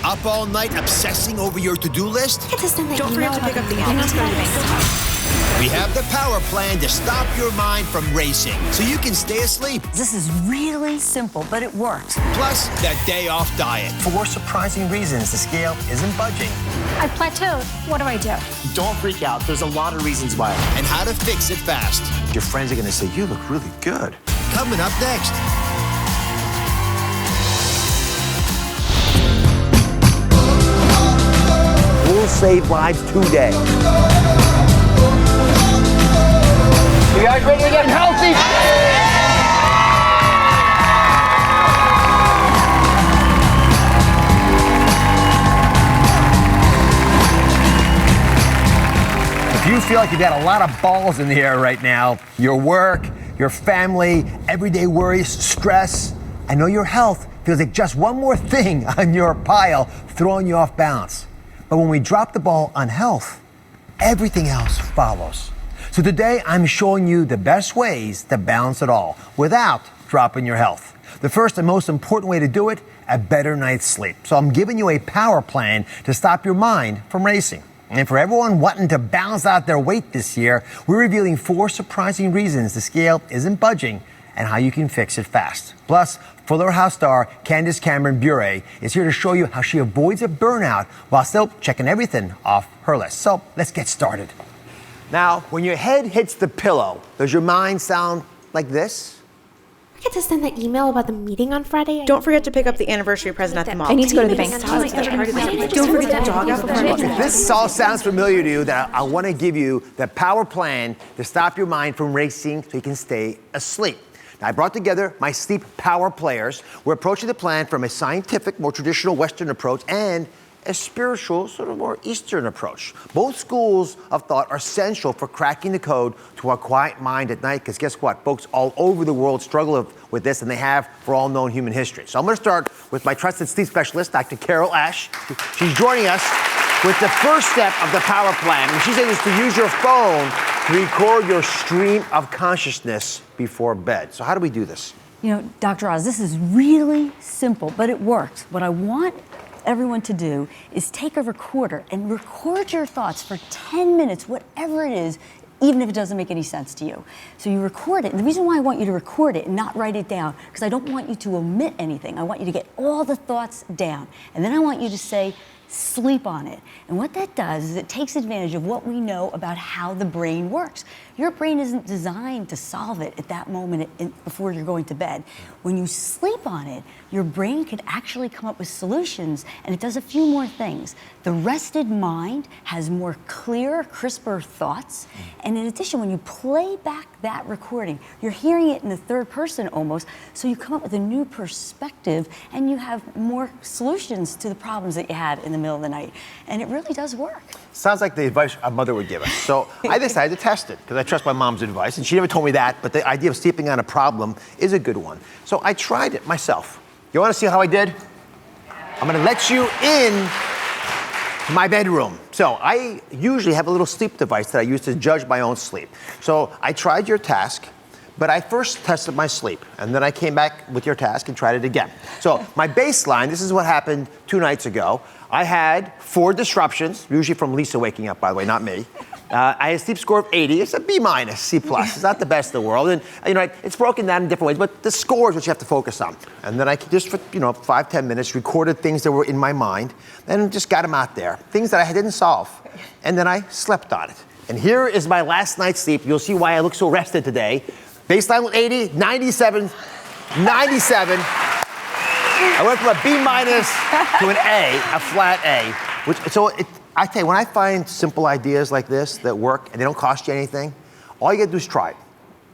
Up all night obsessing over your to-do list? Don't forget to pick up the email. We have the power plan to stop your mind from racing so you can stay asleep. This is really simple, but it works. Plus, that day off diet. 4 surprising reasons the scale isn't budging. I plateaued. What do I do? Don't freak out. There's a lot of reasons why. And how to fix it fast. Your friends are going to say, you look really good. Coming up next. We'll save lives today. You guys ready to get healthy? If you feel like you've got a lot of balls in the air right now, your work, your family, everyday worries, stress, I know your health feels like just one more thing on your pile throwing you off balance. But when we drop the ball on health, everything else follows. So today, I'm showing you the best ways to balance it all without dropping your health. The first and most important way to do it, a better night's sleep. So I'm giving you a power plan to stop your mind from racing. And for everyone wanting to balance out their weight this year, we're revealing 4 surprising reasons the scale isn't budging and how you can fix it fast. Plus, Fuller House star Candace Cameron Bure is here to show you how she avoids a burnout while still checking everything off her list. So let's get started. Now, when your head hits the pillow, does your mind sound like this? I get to send that email about the meeting on Friday. Don't forget to pick up the anniversary present at the mall. I need to go to the bank. Don't forget that jog out before If this all sounds familiar to you, then I want to give you the power plan to stop your mind from racing so you can stay asleep. Now, I brought together my sleep power players. We're approaching the plan from a scientific, more traditional Western approach and a spiritual, sort of more Eastern approach. Both schools of thought are essential for cracking the code to our quiet mind at night, because guess what? Folks all over the world struggle with this, and they have for all known human history. So I'm going to start with my trusted sleep specialist, Dr. Carol Ash. She's joining us with the first step of the power plan. And she says is to use your phone to record your stream of consciousness before bed. So how do we do this? You know, Dr. Oz, this is really simple, but it works. What I want everyone to do is take a recorder and record your thoughts for 10 minutes, whatever it is, even if it doesn't make any sense to you. So you record it. And the reason why I want you to record it and not write it down, because I don't want you to omit anything. I want you to get all the thoughts down. And then I want you to say, sleep on it. And what that does is it takes advantage of what we know about how the brain works. Your brain isn't designed to solve it at that moment before you're going to bed. When you sleep on it, your brain can actually come up with solutions, and it does a few more things. The rested mind has more clear, crisper thoughts. And in addition, when you play back that recording, you're hearing it in the third person almost, so you come up with a new perspective and you have more solutions to the problems that you had in the middle of the night. And it really does work. Sounds like the advice a mother would give us. So I decided to test it because I trust my mom's advice, and she never told me that, but the idea of sleeping on a problem is a good one. So I tried it myself. You want to see how I did? I'm going to let you in my bedroom. So I usually have a little sleep device that I use to judge my own sleep. So I tried your task, but I first tested my sleep, and then I came back with your task and tried it again. So my baseline, this is what happened 2 nights ago. I had 4 disruptions, usually from Lisa waking up, by the way, not me. I had a sleep score of 80. It's a B minus, C plus. It's not the best in the world. And you know, it's broken down in different ways, but the score is what you have to focus on. And then I just, for 5-10 minutes, recorded things that were in my mind, and just got them out there. Things that I didn't solve. And then I slept on it. And here is my last night's sleep. You'll see why I look so rested today. Baseline was 80, 97, 97. I went from a B minus to an A, a flat A. I tell you, when I find simple ideas like this that work and they don't cost you anything, all you gotta do is try it.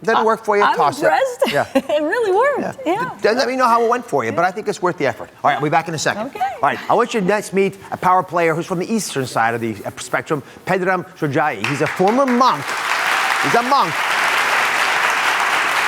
It doesn't work for you, toss it. I'm impressed. Yeah. It really worked. Yeah. Doesn't let me know how it went for you, but I think it's worth the effort. All right, I'll be back in a second. Okay. All right, I want you to next meet a power player who's from the eastern side of the spectrum, Pedram Shojai. He's a former monk. He's a monk.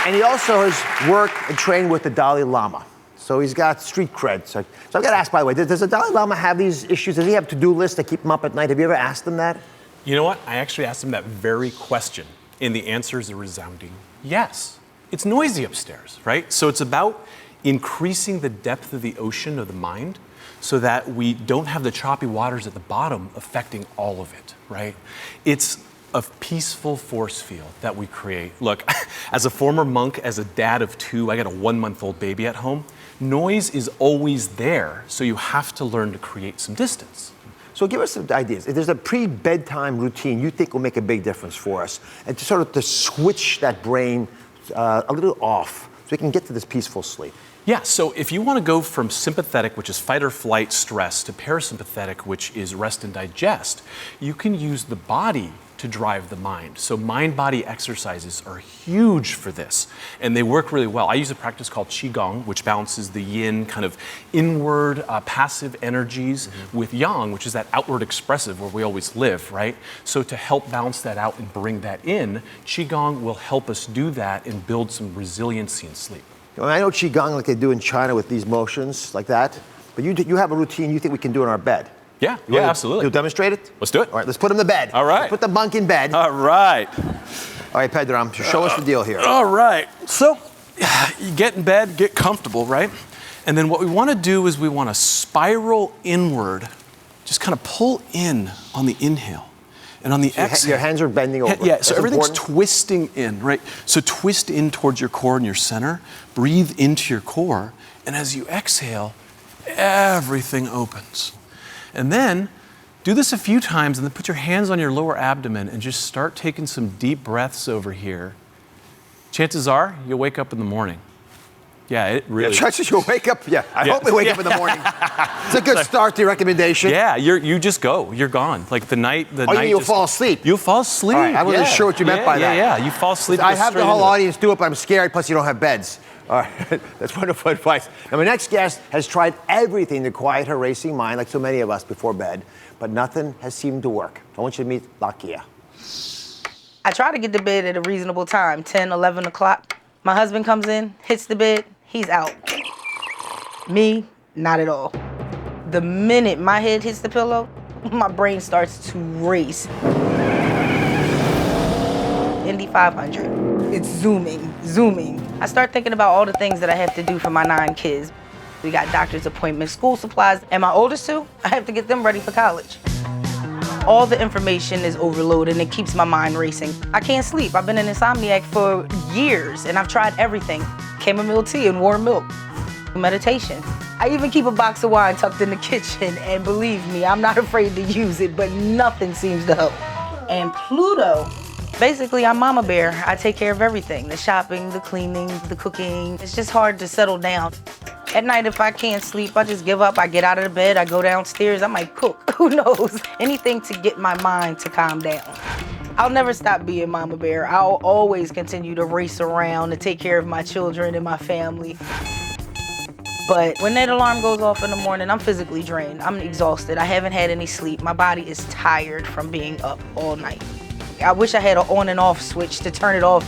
And he also has worked and trained with the Dalai Lama. So he's got street cred. So I've got to ask, by the way, does the Dalai Lama have these issues? Does he have to-do lists that keep him up at night? Have you ever asked him that? You know what? I actually asked him that very question, and the answer is a resounding yes. It's noisy upstairs, right? So it's about increasing the depth of the ocean of the mind so that we don't have the choppy waters at the bottom affecting all of it, right? It's a peaceful force field that we create. Look, as a former monk, as a dad of 2, I got a 1-month-old baby at home. Noise is always there, so you have to learn to create some distance. So give us some ideas. If there's a pre-bedtime routine you think will make a big difference for us, and to sort of to switch that brain a little off so we can get to this peaceful sleep. Yeah, so if you want to go from sympathetic, which is fight or flight stress, to parasympathetic, which is rest and digest, you can use the body to drive the mind. So mind-body exercises are huge for this, and they work really well. I use a practice called Qigong, which balances the yin, kind of inward, passive energies with yang, which is that outward expressive where we always live, right? So to help balance that out and bring that in, Qigong will help us do that and build some resiliency in sleep. I know Qigong like they do in China with these motions like that, but you have a routine you think we can do in our bed. Yeah, You wanna- absolutely. You'll demonstrate it? Let's do it. All right, let's put him to bed. All right. Let's put the bunk in bed. All right. All right, Pedram, show us the deal here. All right. So you get in bed, get comfortable, right? And then what we want to do is we want to spiral inward, just kind of pull in on the inhale. And on the exhale. Your hands are bending over. Yeah, so That's everything's important. twisting in, right? So twist in towards your core and your center, breathe into your core, and as you exhale, everything opens. And then do this a few times and then put your hands on your lower abdomen and just start taking some deep breaths over here. Chances are you'll wake up in the morning. Yeah, it really. Yeah, chances you'll wake up. Yeah, I hope we wake up in the morning. It's a good start to your recommendation. Yeah, you just go. You're gone. Like the night. Oh, you mean you'll fall asleep? You'll fall asleep. All right, I wasn't sure what you meant by that. Yeah, you fall asleep. I go have the straight whole into it. audience do it, but I'm scared. Plus, you don't have beds. All right, that's wonderful advice. Now, my next guest has tried everything to quiet her racing mind, like so many of us before bed, but nothing has seemed to work. I want you to meet Lakia. I try to get to bed at a reasonable time, 10, 11 o'clock. My husband comes in, hits the bed, he's out. Me, not at all. The minute my head hits the pillow, my brain starts to race. Indy 500. It's zooming. I start thinking about all the things that I have to do for my 9 kids. We got doctor's appointments, school supplies, and my oldest 2, I have to get them ready for college. All the information is overloaded and it keeps my mind racing. I can't sleep. I've been an insomniac for years and I've tried everything. Chamomile tea and warm milk, meditation. I even keep a box of wine tucked in the kitchen, and believe me, I'm not afraid to use it, but nothing seems to help. And Pluto, basically I'm Mama Bear. I take care of everything, the shopping, the cleaning, the cooking. It's just hard to settle down. At night, if I can't sleep, I just give up. I get out of the bed, I go downstairs, I might cook, who knows? Anything to get my mind to calm down. I'll never stop being Mama Bear. I'll always continue to race around to take care of my children and my family. But when that alarm goes off in the morning, I'm physically drained. I'm exhausted. I haven't had any sleep. My body is tired from being up all night. I wish I had an on and off switch to turn it off.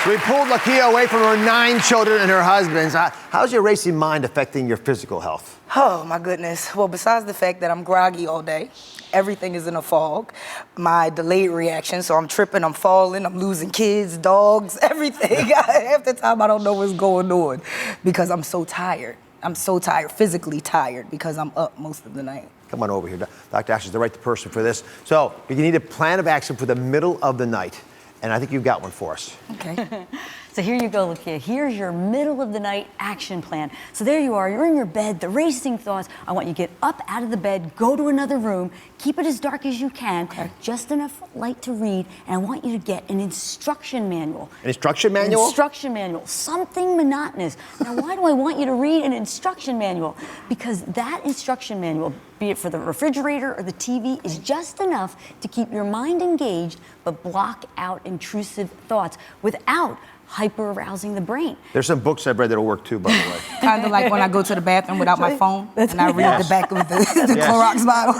So we pulled Lakia away from her 9 children and her husbands. How's your racing mind affecting your physical health? Oh my goodness. Well, besides the fact that I'm groggy all day, everything is in a fog. My delayed reaction, so I'm tripping, I'm falling, I'm losing kids, dogs, everything. Half the time I don't know what's going on because I'm so tired. I'm so tired, physically tired, because I'm up most of the night. Come on over here. Dr. Ash is the right person for this. So you need a plan of action for the middle of the night. And I think you've got one for us. Okay. So here you go, Lakia. Here's your middle of the night action plan. So there you are, you're in your bed, the racing thoughts. I want you to get up out of the bed, go to another room, keep it as dark as you can, just enough light to read, and I want you to get an instruction manual. An instruction manual? An instruction manual, something monotonous. Now, why do I want you to read an instruction manual? Because that instruction manual, be it for the refrigerator or the TV, is just enough to keep your mind engaged, but block out intrusive thoughts without hyper-arousing the brain. There's some books I've read that'll work too, by the way. Kind of like when I go to the bathroom without my phone and I read the back of the Clorox bottle.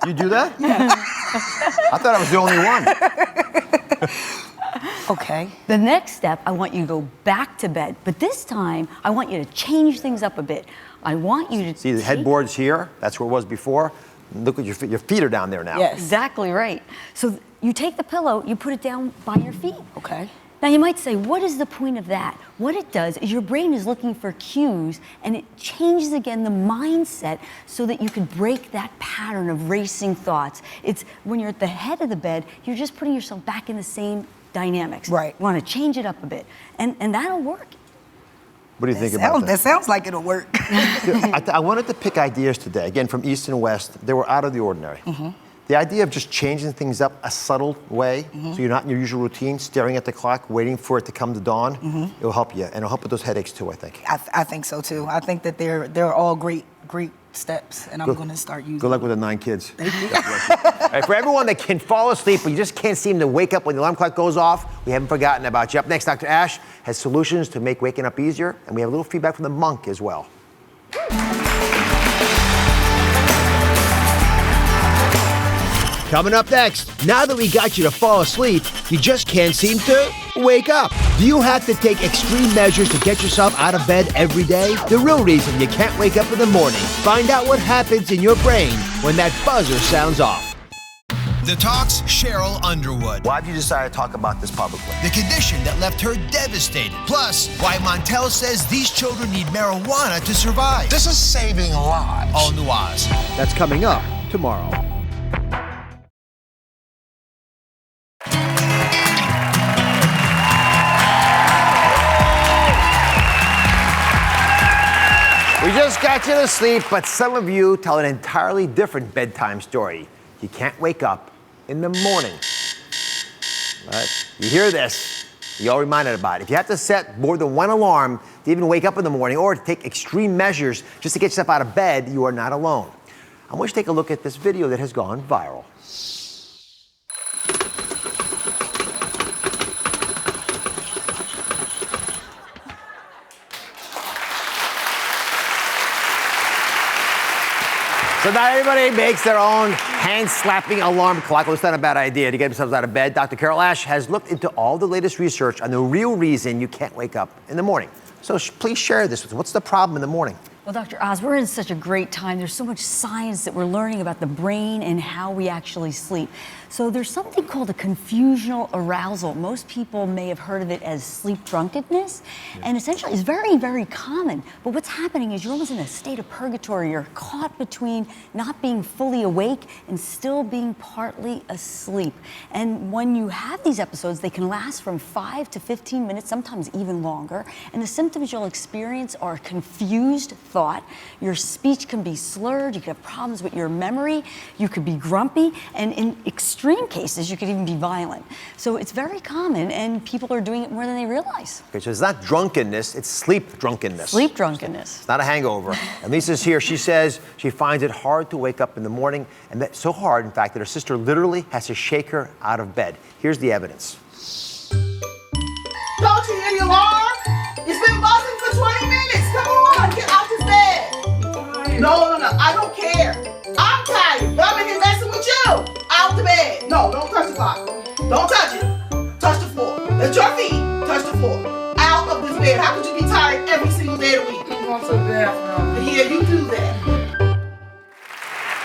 You do that? Yeah. I thought I was the only one. Okay. The next step, I want you to go back to bed, but this time, I want you to change things up a bit. I want you to See, the headboard's here. That's where it was before. Look at your feet. Your feet are down there now. Yes. Exactly right. So you take the pillow, you put it down by your feet. Okay. Now you might say, what is the point of that? What it does is your brain is looking for cues and it changes again the mindset so that you can break that pattern of racing thoughts. It's when you're at the head of the bed, you're just putting yourself back in the same dynamics. Right. You want to change it up a bit, and that'll work. What do you think about that? That sounds like it'll work. I wanted to pick ideas today, again, from East and West. They were out of the ordinary. The idea of just changing things up a subtle way, so you're not in your usual routine, staring at the clock, waiting for it to come to dawn, it'll help you, and it'll help with those headaches too, I think. I think so too. I think that they're all great steps, and I'm going to start using. Good luck with the 9 kids. Thank you. All right, for everyone that can fall asleep, but you just can't seem to wake up when the alarm clock goes off, we haven't forgotten about you. Up next, Dr. Ash has solutions to make waking up easier, and we have a little feedback from the monk as well. Coming up next, now that we got you to fall asleep, you just can't seem to wake up. Do you have to take extreme measures to get yourself out of bed every day? The real reason you can't wake up in the morning. Find out what happens in your brain when that buzzer sounds off. The Talk's Cheryl Underwood. Why did you decide to talk about this publicly? The condition that left her devastated. Plus, why Montel says these children need marijuana to survive. This is saving lives. All New Oz. That's coming up tomorrow. We just got you to sleep, but some of you tell an entirely different bedtime story. You can't wake up in the morning. Right? You hear this, you're all reminded about it. If you have to set more than one alarm to even wake up in the morning or to take extreme measures just to get yourself out of bed, you are not alone. I want you to take a look at this video that has gone viral. So now everybody makes their own hand-slapping alarm clock. Well, it's not a bad idea to get themselves out of bed. Dr. Carol Ash has looked into all the latest research on the real reason you can't wake up in the morning. So please share this with us. What's the problem in the morning? Well, Dr. Oz, we're in such a great time. There's so much science that we're learning about the brain and how we actually sleep. So there's something called a confusional arousal. Most people may have heard of it as sleep drunkenness, and essentially it's very, very common. But what's happening is you're almost in a state of purgatory. You're caught between not being fully awake and still being partly asleep. And when you have these episodes, they can last from 5 to 15 minutes, sometimes even longer. And the symptoms you'll experience are confused thought. Your speech can be slurred. You could have problems with your memory. You could be grumpy. And in extreme cases, you could even be violent. So it's very common, and people are doing it more than they realize. Okay, so it's not drunkenness, it's sleep drunkenness. Sleep drunkenness. It's not a hangover. And Lisa's here. She says she finds it hard to wake up in the morning, and that's so hard, in fact, that her sister literally has to shake her out of bed. Here's the evidence. Don't you hear the alarm? It's been buzzing for 20 minutes. Come on, get out this bed. No, I don't care. I'm tired. I'm in here messing with you. Out the bed. No, don't touch the clock. Don't touch it. Touch the floor. Let your feet touch the floor. Out of this bed. How could you be tired every single day of the week? I'm going to the bathroom. Yeah, you do that.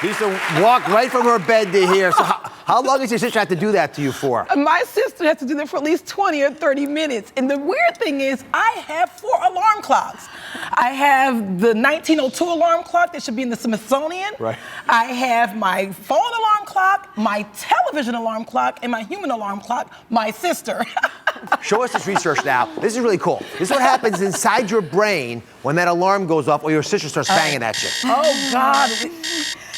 Lisa walked right from her bed to here. So how long does your sister have to do that to you for? My sister has to do that for at least 20 or 30 minutes. And the weird thing is, I have 4 alarm clocks. I have the 1902 alarm clock that should be in the Smithsonian. Right. I have my phone alarm clock, my television alarm clock, and my human alarm clock, my sister. Show us this research now. This is really cool. This is what happens inside your brain when that alarm goes off or your sister starts banging at you. Oh, God.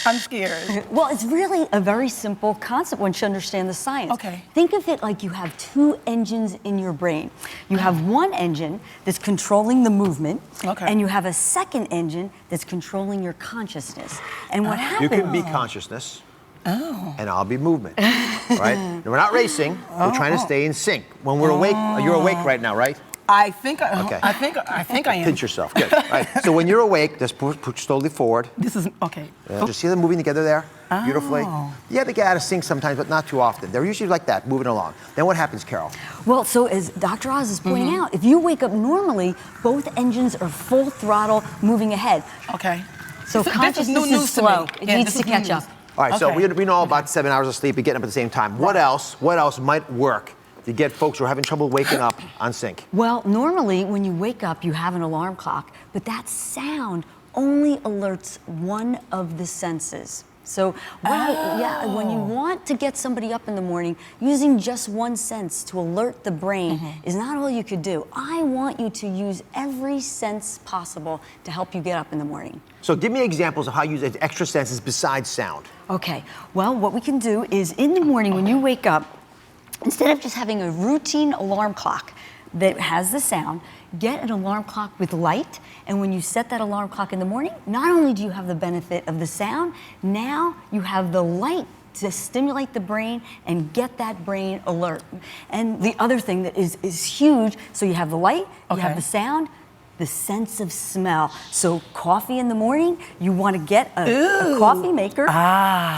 I'm scared. Well, it's really a very simple concept once you understand the science. Okay. Think of it like you have 2 engines in your brain. You have one engine that's controlling the movement, and you have a second engine that's controlling your consciousness. And what happens... You can be consciousness, and I'll be movement, right? We're not racing. We're trying to stay in sync. When we're awake, you're awake right now, right? I think I am. Pinch yourself. Good. All right. So when you're awake, just push slowly forward. This is okay. Yeah. Just see them moving together there, beautifully. You have to get out of sync sometimes, but not too often. They're usually like that, moving along. Then what happens, Carol? Well, so as Dr. Oz is pointing out, if you wake up normally, both engines are full throttle moving ahead. Okay. So consciousness is slow. It needs to catch up. All right. So we know about 7 hours of sleep and getting up at the same time. What else might work to get folks who are having trouble waking up on sync? Well, normally when you wake up, you have an alarm clock, but that sound only alerts one of the senses. So, when you want to get somebody up in the morning, using just one sense to alert the brain is not all you could do. I want you to use every sense possible to help you get up in the morning. So give me examples of how you use extra senses besides sound. Okay, well, what we can do is in the morning when you wake up, instead of just having a routine alarm clock that has the sound, get an alarm clock with light, and when you set that alarm clock in the morning, not only do you have the benefit of the sound, now you have the light to stimulate the brain and get that brain alert. And the other thing that is huge, so you have the light, you have the sound, the sense of smell. So coffee in the morning, you want to get a coffee maker,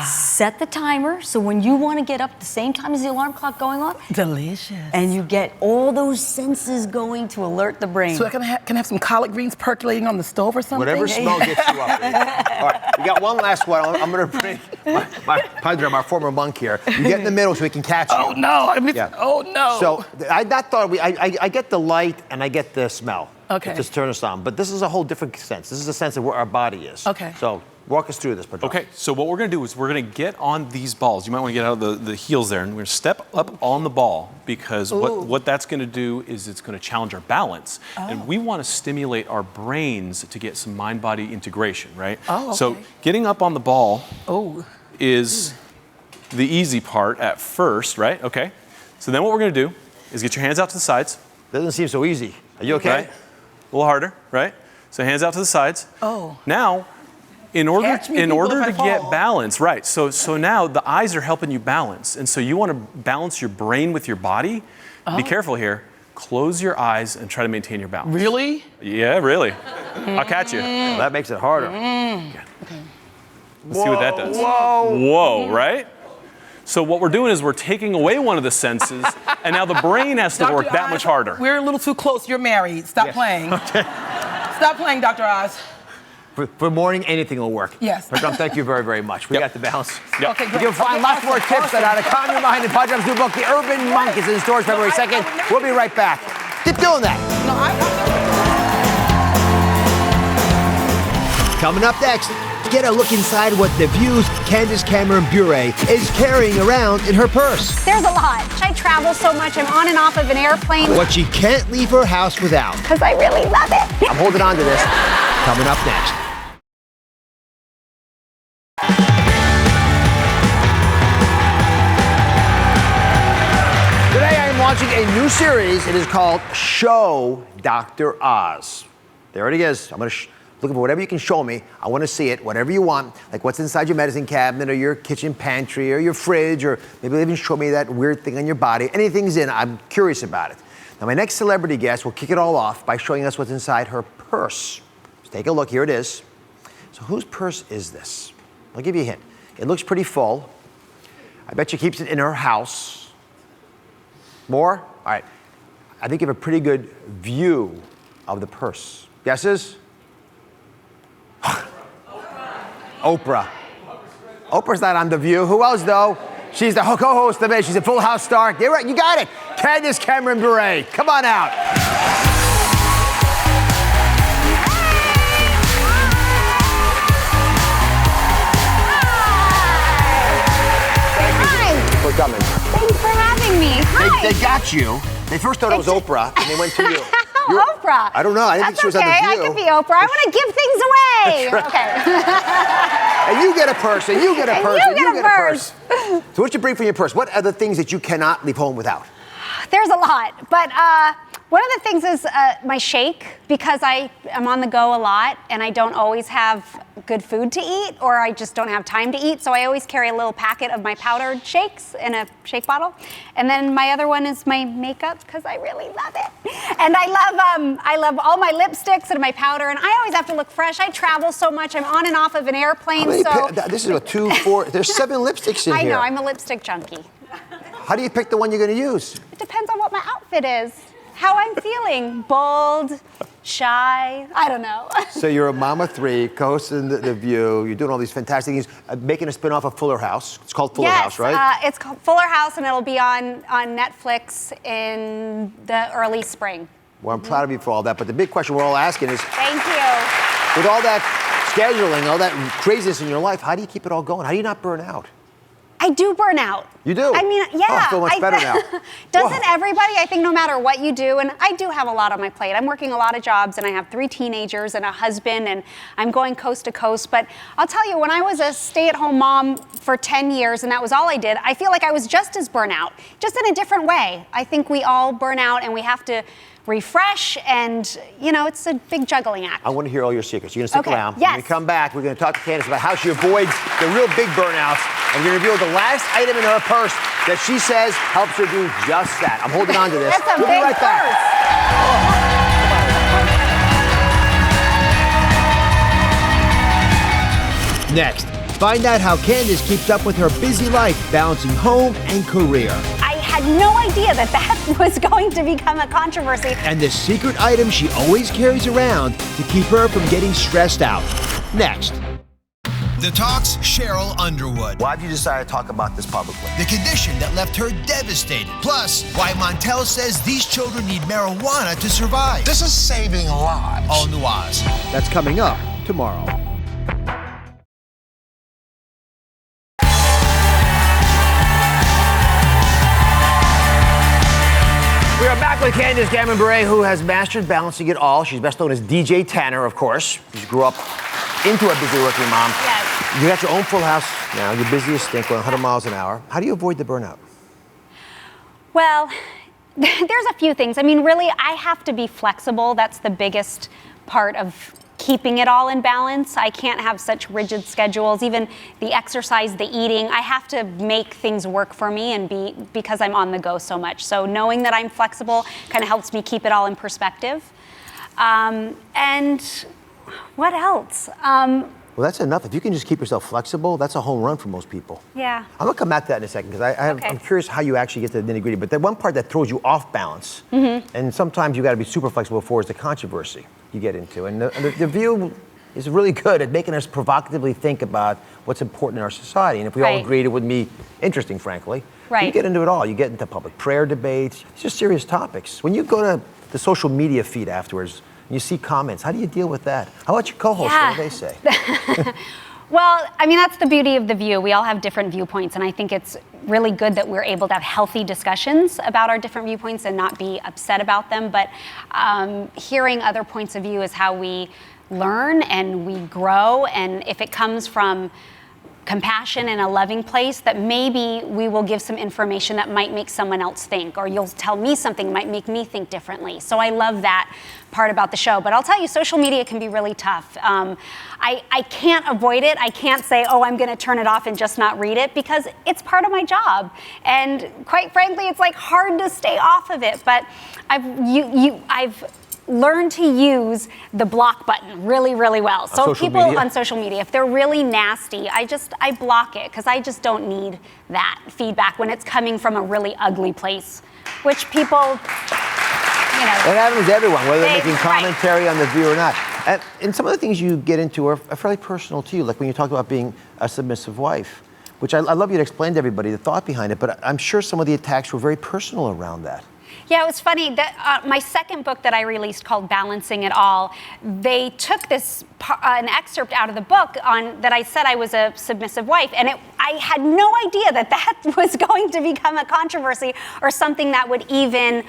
set the timer, so when you want to get up the same time as the alarm clock going off. Delicious. And you get all those senses going to alert the brain. So can I have some collard greens percolating on the stove or something? Whatever smell gets you up. All right, we got one last one. I'm going to bring my Padre, our former monk here. You get in the middle so we can catch you. Oh no! Oh no! So I get the light and I get the smell. Okay. Just turn us on. But this is a whole different sense. This is a sense of where our body is. Okay. So walk us through this, Padre. Okay, so what we're gonna do is we're gonna get on these balls. You might wanna get out of the heels there, and we're gonna step up on the ball because what that's gonna do is it's gonna challenge our balance. And we wanna stimulate our brains to get some mind-body integration, right? Oh, okay. So getting up on the ball is the easy part at first, right? Okay. So then what we're gonna do is get your hands out to the sides. Doesn't seem so easy. Are you okay? Right? A little harder, right? So hands out to the sides. Now, in order to get balance, right? So now the eyes are helping you balance, and so you want to balance your brain with your body. Be careful here. Close your eyes and try to maintain your balance. Really? Yeah, really. I'll catch you. Well, that makes it harder. Okay. Let's see what that does. Whoa, right? So what we're doing is we're taking away one of the senses, and now the brain has to work that much harder. We're a little too close. You're married. Stop playing. Okay. Stop playing, Dr. Oz. For morning, anything will work. Yes. Padre, thank you very, very much. We got the balance. Yep. Okay, You great. can find lots more tips on how to calm your mind in Padre's new book, The Urban Monk. It's in stores February 2nd. We'll be right back. Keep doing that. Coming up next, get a look inside what the views Candace Cameron Bure is carrying around in her purse. There's a lot. I travel so much. I'm on and off of an airplane. What she can't leave her house without. Because I really love it. I'm holding on to this. Coming up next. Today I am launching a new series. It is called Show Dr. Oz. There it is. I'm going to looking for whatever you can show me. I want to see it, whatever you want, like what's inside your medicine cabinet or your kitchen pantry or your fridge, or maybe even show me that weird thing on your body. Anything's in, I'm curious about it. Now, my next celebrity guest will kick it all off by showing us what's inside her purse. Let's take a look. Here it is. So whose purse is this? I'll give you a hint. It looks pretty full. I bet she keeps it in her house. More? All right. I think you have a pretty good view of the purse. Guesses? Oprah. Oprah's not on The View. Who else, though? She's the co-host of it. She's a Full House star. You're right. You got it. Candace Cameron Bure. Come on out. Hi. For coming. Thanks for having me. Hi. They got you. They first thought it was Oprah, and they went to you. Oprah. I don't know. I didn't think she was on The okay. View. I could be Oprah. I want to give things away. Okay. And you get a purse, and you get a purse, and you get a purse. So what you bring from your purse? What are the things that you cannot leave home without? There's a lot, but one of the things is my shake, because I am on the go a lot and I don't always have good food to eat, or I just don't have time to eat, so I always carry a little packet of my powdered shakes in a shake bottle. And then my other one is my makeup, because I really love it. And I love all my lipsticks and my powder, and I always have to look fresh. I travel so much. I'm on and off of an airplane, This is a 2, 4, there's 7 lipsticks in here. I know, I'm a lipstick junkie. How do you pick the one you're going to use? It depends on what my outfit is, how I'm feeling. Bold, shy. I don't know. So you're a mom of three, co-hosting the View. You're doing all these fantastic things, making a spin-off of Fuller House. It's called Fuller House, right? It's called Fuller House, and it'll be on Netflix in the early spring. Well, I'm proud of you for all that. But the big question we're all asking is, Thank you. with all that scheduling, all that craziness in your life, how do you keep it all going? How do you not burn out? I do burn out. You do? I mean, yeah. Oh, I feel much better now. Doesn't everybody? I think no matter what you do, and I do have a lot on my plate. I'm working a lot of jobs, and I have 3 teenagers and a husband, and I'm going coast to coast. But I'll tell you, when I was a stay-at-home mom for 10 years, and that was all I did, I feel like I was just as burnt out, just in a different way. I think we all burn out, and we have to refresh, and it's a big juggling act. I want to hear all your secrets. You're going to stick around. Yes. When we come back, we're going to talk to Candace about how she avoids the real big burnouts, and we're going to reveal the last item in her purse that she says helps her do just that. I'm holding on to this. That's a we'll big be right back. Next, find out how Candace keeps up with her busy life balancing home and career. I had no idea that was going to become a controversy. And the secret item she always carries around to keep her from getting stressed out. Next. The Talk's Cheryl Underwood. Why did you decide to talk about this publicly? The condition that left her devastated. Plus, why Montel says these children need marijuana to survive. This is saving lives. All new Oz. That's coming up tomorrow. We are back with Candace Cameron Bure, who has mastered balancing it all. She's best known as DJ Tanner, of course. She grew up into a busy working mom. Yes. You got your own Full House now. You're busy as stink, going 100 miles an hour. How do you avoid the burnout? Well, there's a few things. I mean, really, I have to be flexible. That's the biggest part of keeping it all in balance. I can't have such rigid schedules. Even the exercise, the eating, I have to make things work for me and because I'm on the go so much. So knowing that I'm flexible kind of helps me keep it all in perspective. And what else? Well, that's enough. If you can just keep yourself flexible, that's a home run for most people. Yeah. I'm going to come back to that in a second because I'm curious how you actually get to the nitty-gritty. But the one part that throws you off balance, and sometimes you got to be super flexible for, is the controversy you get into. And the View is really good at making us provocatively think about what's important in our society. And if we all agreed, it wouldn't be interesting, frankly. Right. You get into it all. You get into public prayer debates. It's just serious topics. When you go to the social media feed afterwards, you see comments. How do you deal with that? How about your co-hosts? Yeah. What do they say? Well, I mean, that's the beauty of the View. We all have different viewpoints, and I think it's really good that we're able to have healthy discussions about our different viewpoints and not be upset about them. But hearing other points of view is how we learn and we grow. And if it comes from compassion and a loving place, that maybe we will give some information that might make someone else think, or you'll tell me something that might make me think differently. So I love that part about the show. But I'll tell you, social media can be really tough. I can't avoid it. I can't say, oh, I'm going to turn it off and just not read it, because it's part of my job. And quite frankly, it's like hard to stay off of it. But I've learn to use the block button really, really well. So people on social media, if they're really nasty, I block it, because I just don't need that feedback when it's coming from a really ugly place, which people, It happens to everyone, whether they're making commentary on the View or not. And some of the things you get into are fairly personal to you, like when you talk about being a submissive wife, which I love you to explain to everybody the thought behind it, but I'm sure some of the attacks were very personal around that. Yeah, it was funny that my second book that I released, called Balancing It All, they took an excerpt out of the book that I said I was a submissive wife, and I had no idea that was going to become a controversy or something that would even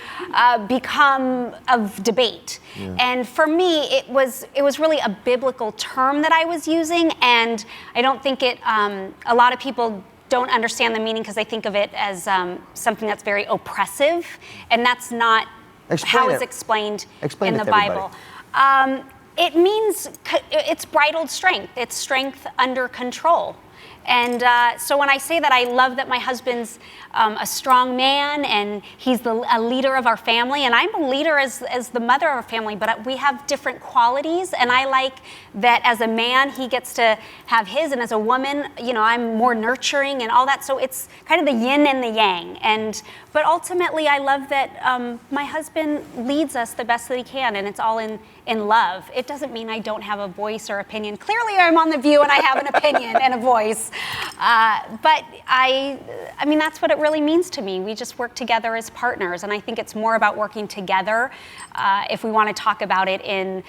become of debate. Yeah. And for me, it was really a biblical term that I was using, and I don't think a lot of people don't understand the meaning because they think of it as something that's very oppressive, and that's not how it's explained in the Bible. It means it's bridled strength. It's strength under control. And so when I say that, I love that my husband's a strong man and he's a leader of our family, and I'm a leader as the mother of our family, but we have different qualities, and I like that as a man he gets to have his, and as a woman, you know, I'm more nurturing and all that, so it's kind of the yin and the yang. But ultimately I love that my husband leads us the best that he can, and it's all in love. It doesn't mean I don't have a voice or opinion. Clearly I'm on The View and I have an opinion and a voice. But I mean, that's what it really means to me. We just work together as partners, and I think it's more about working together if we want to talk about it in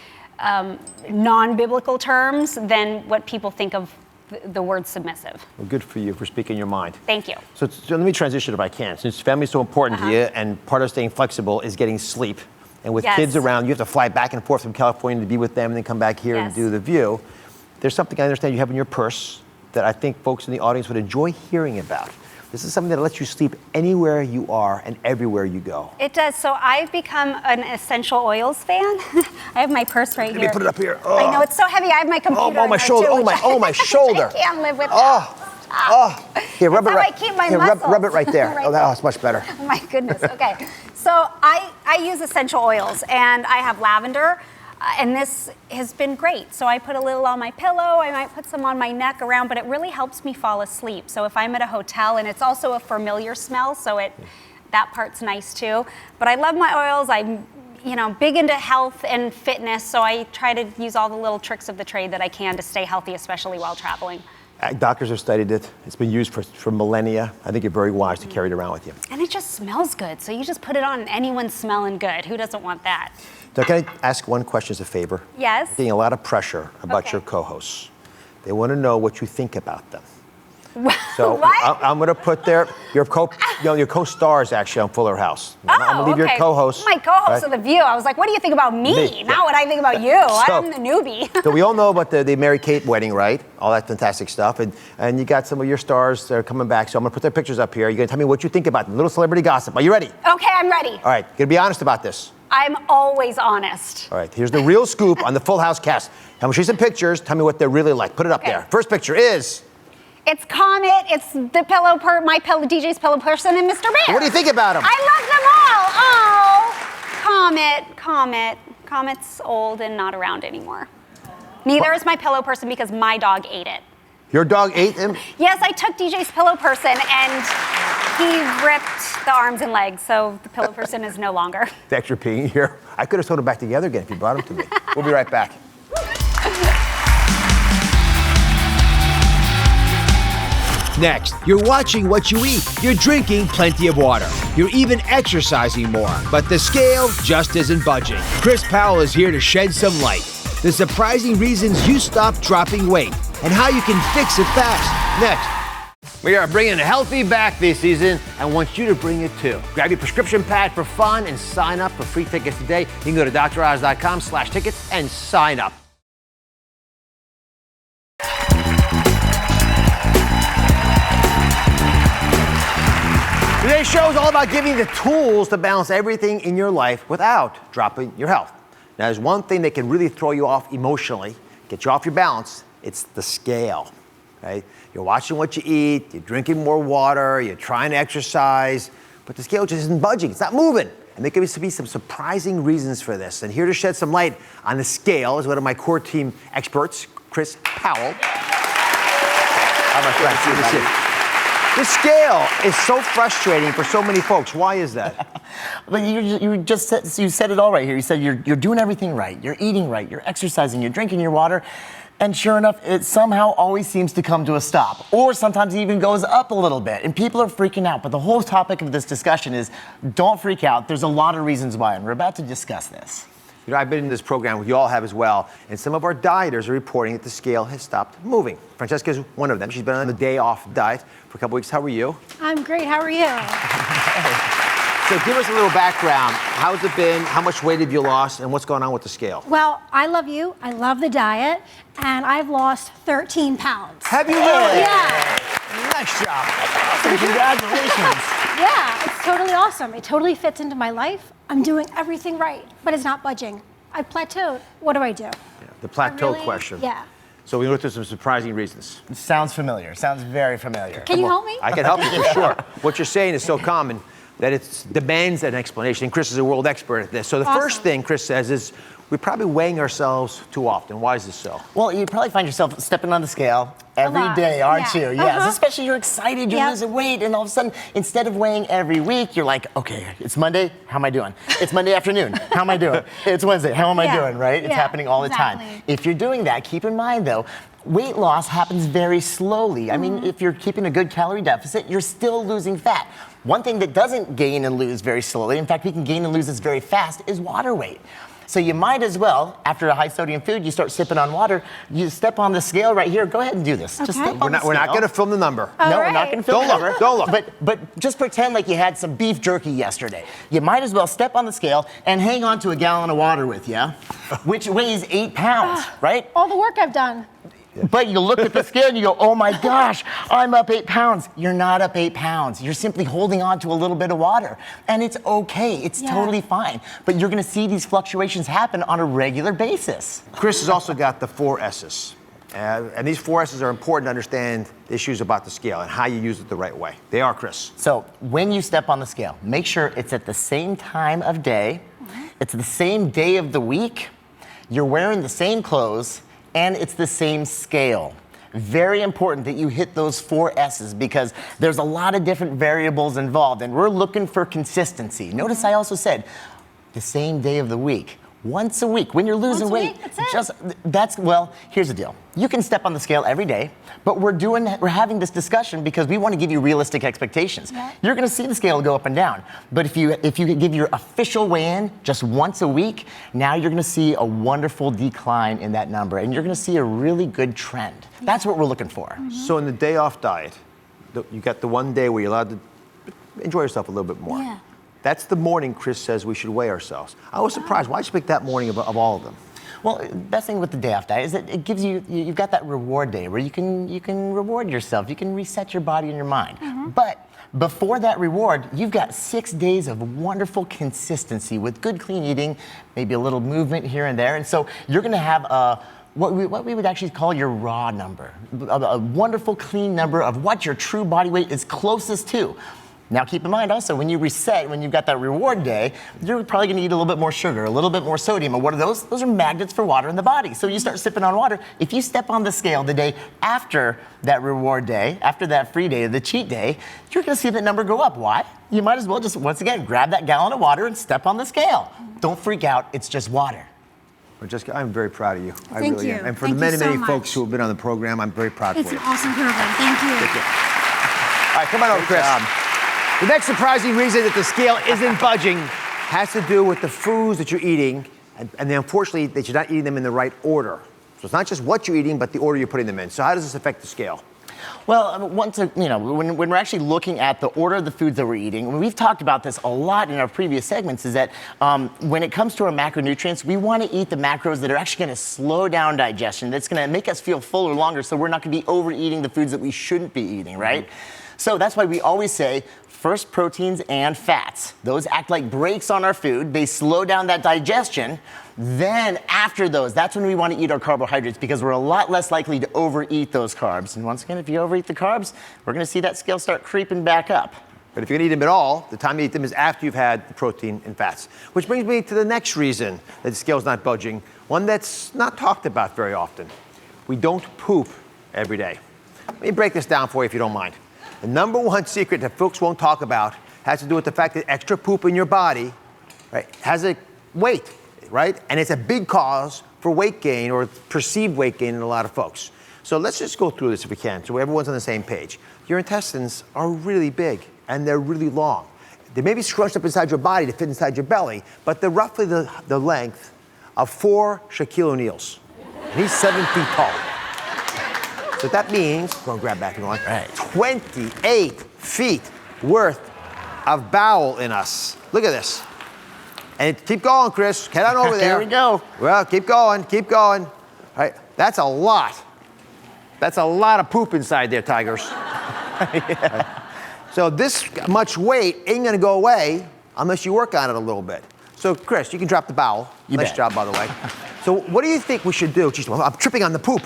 non-biblical terms than what people think of the word submissive. Well, good for you for speaking your mind. Thank you. So let me transition if I can. Since family is so important to you, and part of staying flexible is getting sleep. And with kids around, you have to fly back and forth from California to be with them and then come back here and do The View. There's something I understand you have in your purse that I think folks in the audience would enjoy hearing about. This is something that lets you sleep anywhere you are and everywhere you go. It does. So I've become an essential oils fan. I have my purse right here. Let me put it up here. I know, it's so heavy. I have my computer. Oh, my shoulder. Too, my shoulder. I can't live with that. Here, rub it right. I keep my rub it right there. Right oh, it's much better. Oh my goodness. Okay. So I use essential oils, and I have lavender. And this has been great. So I put a little on my pillow, I might put some on my neck around, but it really helps me fall asleep. So if I'm at a hotel, and it's also a familiar smell, so that part's nice too. But I love my oils. I'm big into health and fitness, so I try to use all the little tricks of the trade that I can to stay healthy, especially while traveling. Doctors have studied it. It's been used for millennia. I think you're very wise to carry it around with you. And it just smells good. So you just put it on and anyone's smelling good. Who doesn't want that? So can I ask one question as a favor? Yes. I'm getting a lot of pressure about your co-hosts. They want to know what you think about them. So I'm going to put your co-stars actually on Fuller House. I'm going to leave your co-hosts. My co-host of The View. I was like, what do you think about me? Not what I think about you. I'm the newbie. So we all know about the Mary-Kate wedding, right? All that fantastic stuff. And you got some of your stars that are coming back. So I'm going to put their pictures up here. You're going to tell me what you think about them. Little celebrity gossip. Are you ready? Okay, I'm ready. All right. You're going to be honest about this. I'm always honest. All right. Here's the real scoop on the Full House cast. I'm going to show you some pictures. Tell me what they're really like. Put it up there. First picture is... It's Comet, it's the DJ's pillow person, and Mr. Bear. What do you think about him? I love them all. Oh, Comet's old and not around anymore. Neither is my pillow person because my dog ate it. Your dog ate him? Yes, I took DJ's pillow person and he ripped the arms and legs, so the pillow person is no longer. Thanks for being here. I could have sewed him back together again if you brought him to me. We'll be right back. Next, you're watching what you eat. You're drinking plenty of water. You're even exercising more. But the scale just isn't budging. Chris Powell is here to shed some light. The surprising reasons you stopped dropping weight and how you can fix it fast. Next. We are bringing Healthy back this season and want you to bring it too. Grab your prescription pad for fun and sign up for free tickets today. You can go to DrOz.com/tickets and sign up. Today's show is all about giving you the tools to balance everything in your life without dropping your health. Now, there's one thing that can really throw you off emotionally, get you off your balance. It's the scale, right? You're watching what you eat, you're drinking more water, you're trying to exercise, but the scale just isn't budging. It's not moving. And there could be some surprising reasons for this. And here to shed some light on the scale is one of my core team experts, Chris Powell. Hi, my friend. Good to see you. The scale is so frustrating for so many folks. Why is that? But you said it all right here. You said you're doing everything right. You're eating right. You're exercising. You're drinking your water. And sure enough, it somehow always seems to come to a stop. Or sometimes it even goes up a little bit. And people are freaking out. But the whole topic of this discussion is don't freak out. There's a lot of reasons why. And we're about to discuss this. You know, I've been in this program, you all have as well, and some of our dieters are reporting that the scale has stopped moving. Francesca is one of them. She's been on a day off diet for a couple weeks. How are you? I'm great. How are you? So give us a little background. How's it been? How much weight have you lost? And what's going on with the scale? Well, I love you. I love the diet. And I've lost 13 pounds. Have you really? Yeah. Nice job. Congratulations. Yeah, it's totally awesome. It totally fits into my life. I'm doing everything right, but it's not budging. I've plateaued. What do I do? Yeah, the plateau question. Yeah. So we went through some surprising reasons. Sounds familiar. Sounds very familiar. Can you help me? I can help you for sure. What you're saying is so common that it demands an explanation. And Chris is a world expert at this. So the first thing Chris says is we're probably weighing ourselves too often. Why is this so? Well, you probably find yourself stepping on the scale every day, aren't you? Yes, especially you're excited, you're losing weight, and all of a sudden, instead of weighing every week, you're like, okay, it's Monday, how am I doing? It's Monday afternoon, how am I doing? It's Wednesday, how am I doing, right? It's happening all the time. If you're doing that, keep in mind though, weight loss happens very slowly. I mean, if you're keeping a good calorie deficit, you're still losing fat. One thing that doesn't gain and lose very slowly, in fact, we can gain and lose this very fast, is water weight. So you might as well, after a high sodium food, you start sipping on water, you step on the scale right here. Go ahead and do this. Okay. Just step on the scale. We're not going to film the number. No, we're not going to film the number. Don't look. But just pretend like you had some beef jerky yesterday. You might as well step on the scale and hang on to a gallon of water with you, which weighs 8 pounds, right? All the work I've done. But you look at the scale and you go, oh my gosh, I'm up 8 pounds. You're not up 8 pounds. You're simply holding on to a little bit of water. And it's okay. It's totally fine. But you're going to see these fluctuations happen on a regular basis. Chris has also got the 4 S's. And these 4 S's are important to understand issues about the scale and how you use it the right way. They are, Chris. So when you step on the scale, make sure it's at the same time of day, it's the same day of the week, you're wearing the same clothes, and it's the same scale. Very important that you hit those 4 S's because there's a lot of different variables involved and we're looking for consistency. Notice I also said the same day of the week. Once a week, when you're losing weight, well, here's the deal. You can step on the scale every day, but we're having this discussion because we want to give you realistic expectations. You're going to see the scale go up and down, but if you give your official weigh-in just once a week, now you're going to see a wonderful decline in that number, and you're going to see a really good trend. That's what we're looking for. So in the day off diet, you got the one day where you're allowed to enjoy yourself a little bit more. Yeah. That's the morning Chris says we should weigh ourselves. I was surprised. Why'd you pick that morning of all of them? Well, the best thing with the day off diet is that it gives you've got that reward day where you can reward yourself. You can reset your body and your mind. But before that reward, you've got 6 days of wonderful consistency with good, clean eating, maybe a little movement here and there. And so you're going to have what we would actually call your raw number, a wonderful, clean number of what your true body weight is closest to. Now keep in mind also, when you reset, when you've got that reward day, you're probably gonna eat a little bit more sugar, a little bit more sodium. And what are those? Those are magnets for water in the body. So you start sipping on water. If you step on the scale the day after that reward day, after that free day, the cheat day, you're gonna see that number go up. Why? You might as well just, once again, grab that gallon of water and step on the scale. Don't freak out, it's just water. Well, Jessica, I'm very proud of you. I Thank really you. am. And for Thank the you many, so many much. folks who have been on the program, I'm very proud It's for an you. awesome program. Thank you. Thank you. All right, come on over, Chris. The next surprising reason that the scale isn't budging has to do with the foods that you're eating, and then unfortunately that you're not eating them in the right order. So it's not just what you're eating, but the order you're putting them in. So how does this affect the scale? Well, when we're actually looking at the order of the foods that we're eating, we've talked about this a lot in our previous segments, is that when it comes to our macronutrients, we want to eat the macros that are actually going to slow down digestion, that's going to make us feel fuller longer, so we're not going to be overeating the foods that we shouldn't be eating, right? So that's why we always say, first proteins and fats. Those act like brakes on our food. They slow down that digestion. Then after those, that's when we want to eat our carbohydrates because we're a lot less likely to overeat those carbs. And once again, if you overeat the carbs, we're going to see that scale start creeping back up. But if you're going to eat them at all, the time you eat them is after you've had the protein and fats. Which brings me to the next reason that the scale's not budging, one that's not talked about very often. We don't poop every day. Let me break this down for you if you don't mind. The number one secret that folks won't talk about has to do with the fact that extra poop in your body, right, has a weight, right? And it's a big cause for weight gain or perceived weight gain in a lot of folks. So let's just go through this if we can, so everyone's on the same page. Your intestines are really big and they're really long. They may be scrunched up inside your body to fit inside your belly, but they're roughly the length of 4 Shaquille O'Neals. And he's 7 feet tall. So that means, go and grab back and on, 28 feet worth of bowel in us. Look at this. And keep going, Chris. Get on over there. Here we go. Well, keep going, keep going. All right, that's a lot. That's a lot of poop inside there, Tigers. Right. So this much weight ain't gonna go away unless you work on it a little bit. So Chris, you can drop the bowel. Nice job, by the way. So what do you think we should do? Jeez, well, I'm tripping on the poop.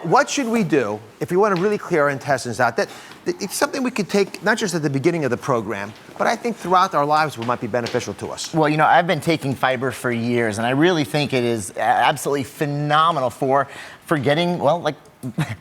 What should we do if we want to really clear our intestines out? That it's something we could take not just at the beginning of the program, but I think throughout our lives it might be beneficial to us. Well, you know, I've been taking fiber for years, and I really think it is absolutely phenomenal for getting, well, like,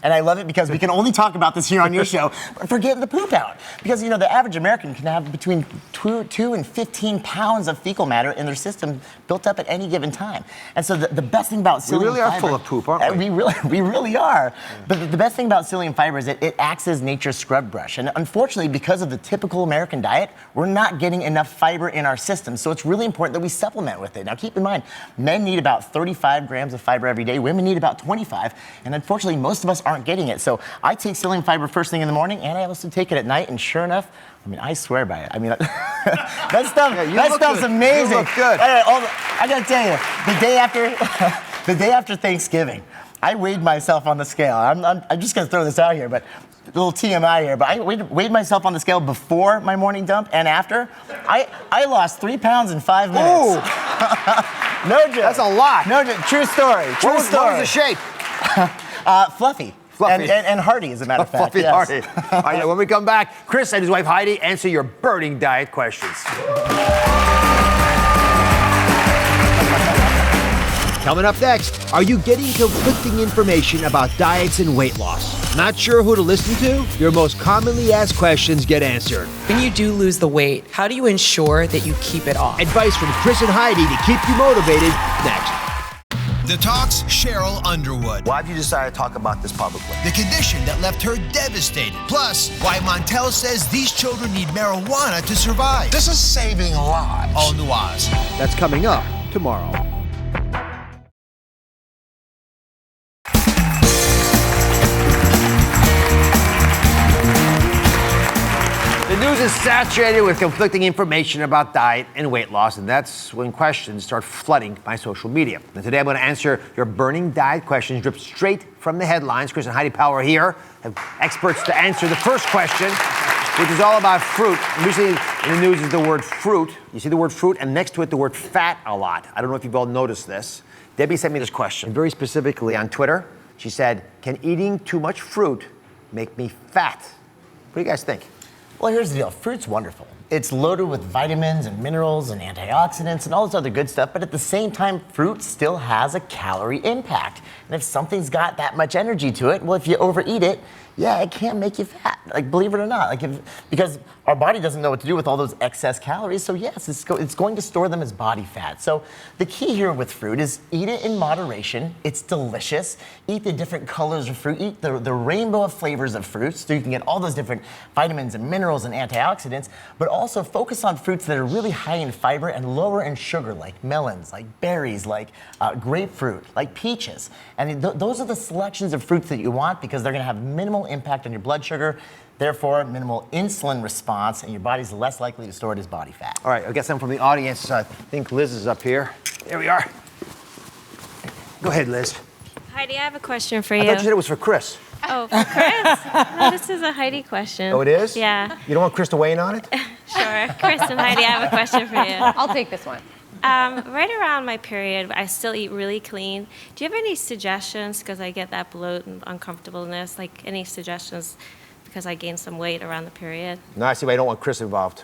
and I love it because we can only talk about this here on your show, for getting the poop out. Because, you know, the average American can have between 2 and 15 pounds of fecal matter in their system built up at any given time. And so the best thing about psyllium we really fiber, are full of poop, aren't we? We really are. But the best thing about psyllium fiber is it acts as nature's scrub brush. And unfortunately, because of the typical American diet, we're not getting enough fiber in our system. So it's really important that we supplement with it. Now, keep in mind, men need about 35 grams of fiber every day. Women need about 25. And unfortunately, most of us aren't getting it. So I take psyllium fiber first thing in the morning, and I also take it at night. And sure enough, I mean, I swear by it. I mean, that stuff's amazing. You look good. I gotta tell you, the day after Thanksgiving, I weighed myself on the scale. I'm just gonna throw this out here, but a little TMI here. But I weighed myself on the scale before my morning dump and after. I lost 3 pounds in 5 minutes. No joke. That's a lot. No joke. True story. What was the shape? Fluffy. And hearty, as a matter of fact. Fluffy, yes. hearty. All right, when we come back, Chris and his wife Heidi answer your burning diet questions. Coming up next, are you getting conflicting information about diets and weight loss? Not sure who to listen to? Your most commonly asked questions get answered. When you do lose the weight, how do you ensure that you keep it off? Advice from Chris and Heidi to keep you motivated next. The Talk's Cheryl Underwood. Why did you decide to talk about this publicly? The condition that left her devastated. Plus, why Montel says these children need marijuana to survive. This is saving lives. All new Oz. That's coming up tomorrow. The news is saturated with conflicting information about diet and weight loss, and that's when questions start flooding my social media. And today I'm going to answer your burning diet questions dripped straight from the headlines. Chris and Heidi Power here have experts to answer the first question, which is all about fruit. Usually in the news is the word fruit. You see the word fruit, and next to it the word fat a lot. I don't know if you've all noticed this. Debbie sent me this question, very specifically on Twitter. She said, can eating too much fruit make me fat? What do you guys think? Well, here's the deal. Fruit's wonderful. It's loaded with vitamins and minerals and antioxidants and all this other good stuff, but at the same time, fruit still has a calorie impact. And if something's got that much energy to it, well, if you overeat it, yeah, it can make you fat. Like, believe it or not, because our body doesn't know what to do with all those excess calories. So yes, it's going to store them as body fat. So the key here with fruit is eat it in moderation. It's delicious. Eat the different colors of fruit. Eat the rainbow of flavors of fruits, so you can get all those different vitamins and minerals and antioxidants. But also focus on fruits that are really high in fiber and lower in sugar, like melons, like berries, like grapefruit, like peaches. And those are the selections of fruits that you want because they're going to have minimal impact on your blood sugar, therefore minimal insulin response, and your body's less likely to store it as body fat. All right, I guess I'm from the audience. I think Liz is up here. There we are. Go ahead, Liz. Heidi, I have a question for I you. thought you said it was for Chris. Oh, for Chris? No, this is a Heidi question. Oh, it is? Yeah. You don't want Chris to weigh in on it? Sure. Chris and Heidi, I have a question for you. I'll take this one. Right around my period, I still eat really clean. Do you have any suggestions? Because I get that bloat and uncomfortableness. Like, any suggestions? Because I gained some weight around the period. No, I see why I don't want Chris involved.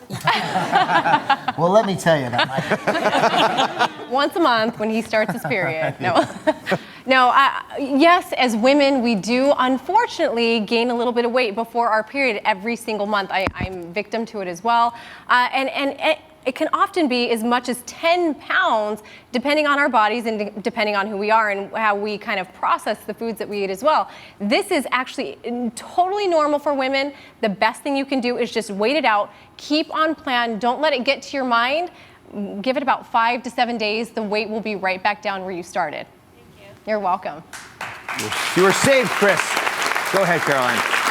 Well, let me tell you that. Once a month when he starts his period. No. No, yes, as women, we do unfortunately gain a little bit of weight before our period every single month. I'm victim to it as well. And it can often be as much as 10 pounds, depending on our bodies and depending on who we are and how we kind of process the foods that we eat as well. This is actually totally normal for women. The best thing you can do is just wait it out, keep on plan, don't let it get to your mind. Give it about 5 to 7 days, the weight will be right back down where you started. Thank you. You're welcome. You were saved, Chris. Go ahead, Caroline.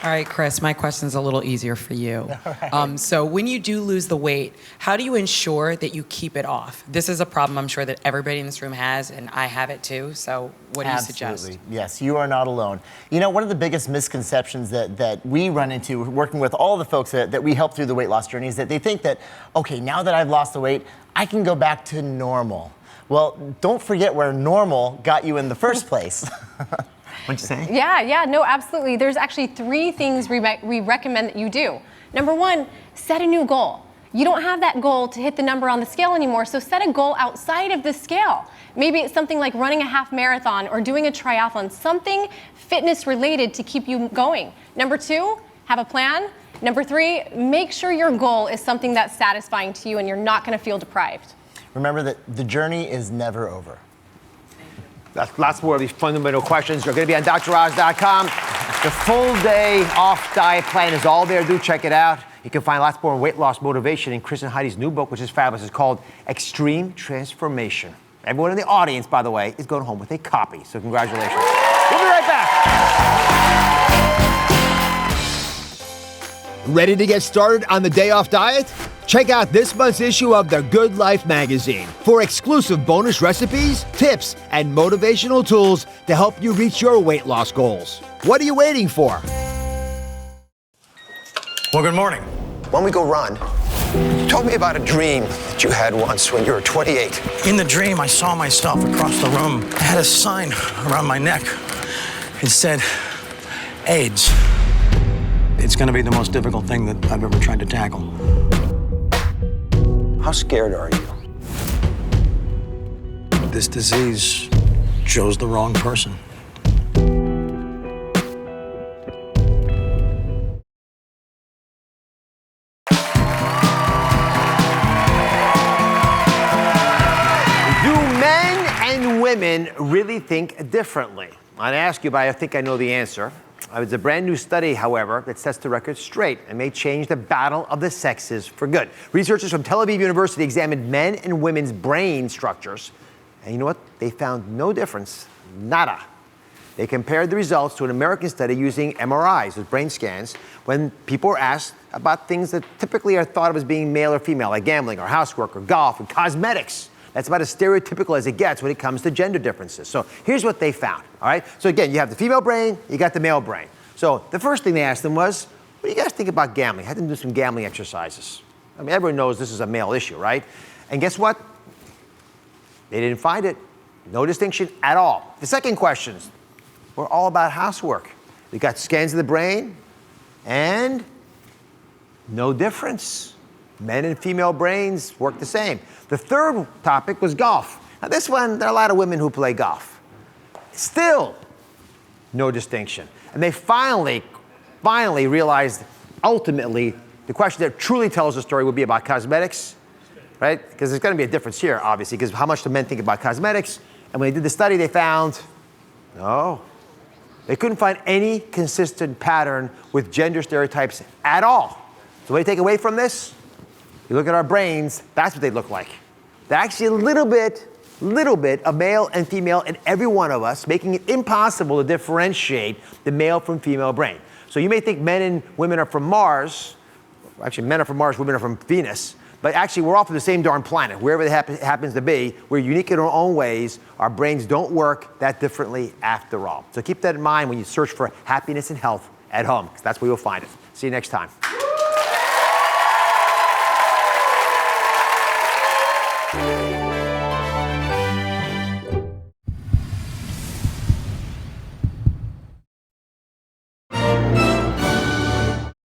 All right, Chris, my question's a little easier for you. Right. So when you do lose the weight, how do you ensure that you keep it off? This is a problem I'm sure that everybody in this room has, and I have it too. So what do you suggest? Absolutely. Yes, you are not alone. You know, one of the biggest misconceptions that we run into working with all the folks that we help through the weight loss journey is that they think that, okay, now that I've lost the weight, I can go back to normal. Well, don't forget where normal got you in the first place. What'd you say? Yeah, no, absolutely. There's actually 3 things we recommend that you do. Number 1, set a new goal. You don't have that goal to hit the number on the scale anymore, so set a goal outside of the scale. Maybe it's something like running a half marathon or doing a triathlon, something fitness related to keep you going. Number 2, have a plan. Number 3, make sure your goal is something that's satisfying to you and you're not gonna feel deprived. Remember that the journey is never over. That's lots more of these fundamental questions. You're going to be on DrOz.com. The full day off diet plan is all there. Do check it out. You can find lots more weight loss motivation in Chris and Heidi's new book, which is fabulous. It's called Extreme Transformation. Everyone in the audience, by the way, is going home with a copy. So congratulations. We'll be right back. Ready to get started on the day off diet? Check out this month's issue of The Good Life magazine for exclusive bonus recipes, tips, and motivational tools to help you reach your weight loss goals. What are you waiting for? Well, good morning. When we go run, you told me about a dream that you had once when you were 28. In the dream, I saw myself across the room. I had a sign around my neck. It said, AIDS. It's going to be the most difficult thing that I've ever tried to tackle. How scared are you? This disease chose the wrong person. Do men and women really think differently? I'd ask you, but I think I know the answer. It's a brand new study, however, that sets the record straight and may change the battle of the sexes for good. Researchers from Tel Aviv University examined men and women's brain structures, and you know what? They found no difference, nada. They compared the results to an American study using MRIs, those brain scans, when people were asked about things that typically are thought of as being male or female, like gambling or housework or golf and cosmetics. That's about as stereotypical as it gets when it comes to gender differences. So here's what they found, all right? So again, you have the female brain, you got the male brain. So the first thing they asked them was, what do you guys think about gambling? Had them do some gambling exercises. I mean, everyone knows this is a male issue, right? And guess what? They didn't find it. No distinction at all. The second questions were all about housework. We got scans of the brain and no difference. Men and female brains work the same. The third topic was golf. Now this one, there are a lot of women who play golf. Still, no distinction. And they finally realized, ultimately, the question that truly tells the story would be about cosmetics, right? Because there's going to be a difference here, obviously, because how much do men think about cosmetics? And when they did the study, they found, no. They couldn't find any consistent pattern with gender stereotypes at all. So what do you take away from this? You look at our brains, that's what they look like. They're actually a little bit of male and female in every one of us, making it impossible to differentiate the male from female brain. So you may think men and women are from Mars. Actually, men are from Mars, women are from Venus. But actually, we're all from the same darn planet. Wherever it happens to be, we're unique in our own ways. Our brains don't work that differently after all. So keep that in mind when you search for happiness and health at home, because that's where you'll find it. See you next time.